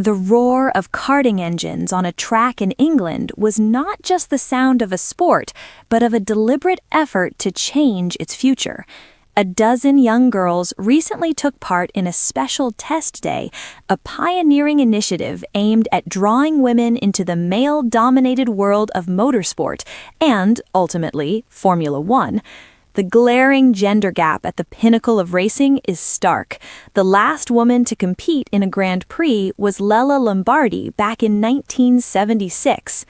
The roar of karting engines on a track in England was not just the sound of a sport, but of a deliberate effort to change its future. A dozen young girls recently took part in a special test day, a pioneering initiative aimed at drawing women into the male-dominated world of motorsport and, ultimately, Formula One. The glaring gender gap at the pinnacle of racing is stark. The last woman to compete in a Grand Prix was Lella Lombardi back in 1976.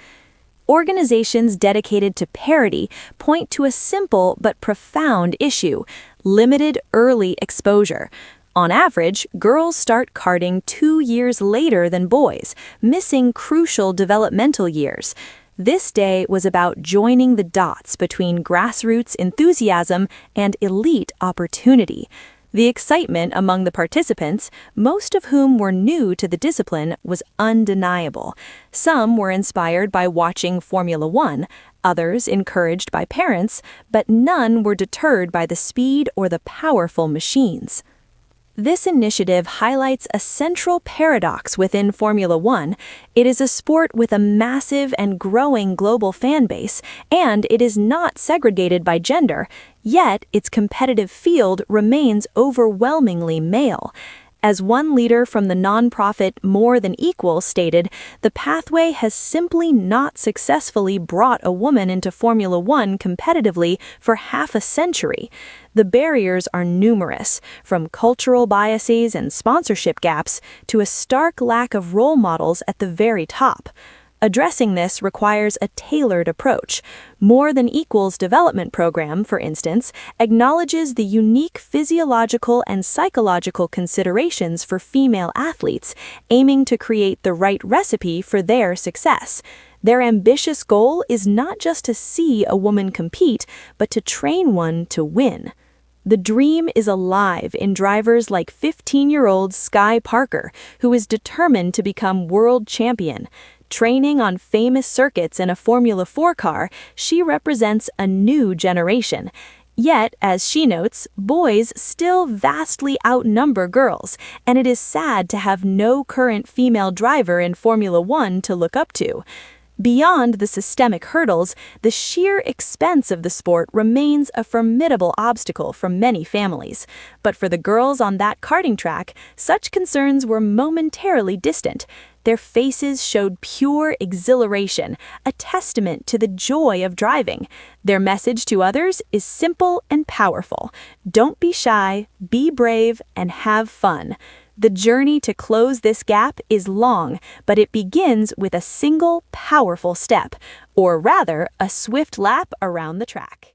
Organizations dedicated to parity point to a simple but profound issue: limited early exposure. On average, girls start karting 2 years later than boys, missing crucial developmental years. This day was about joining the dots between grassroots enthusiasm and elite opportunity. The excitement among the participants, most of whom were new to the discipline, was undeniable. Some were inspired by watching Formula One, others encouraged by parents, but none were deterred by the speed or the powerful machines. This initiative highlights a central paradox within Formula One. It is a sport with a massive and growing global fan base, and it is not segregated by gender, yet its competitive field remains overwhelmingly male. As one leader from the nonprofit More Than Equal stated, the pathway has simply not successfully brought a woman into Formula One competitively for half a century. The barriers are numerous, from cultural biases and sponsorship gaps to a stark lack of role models at the very top. Addressing this requires a tailored approach. More Than Equal's development program, for instance, acknowledges the unique physiological and psychological considerations for female athletes, aiming to create the right recipe for their success. Their ambitious goal is not just to see a woman compete, but to train one to win. The dream is alive in drivers like 15-year-old Skye Parker, who is determined to become world champion. Training on famous circuits in a Formula 4 car, she represents a new generation. Yet, as she notes, boys still vastly outnumber girls, and it is sad to have no current female driver in Formula One to look up to. Beyond the systemic hurdles, the sheer expense of the sport remains a formidable obstacle for many families. But for the girls on that karting track, such concerns were momentarily distant. Their faces showed pure exhilaration, a testament to the joy of driving. Their message to others is simple and powerful. Don't be shy, be brave, and have fun. The journey to close this gap is long, but it begins with a single powerful step, or rather, a swift lap around the track.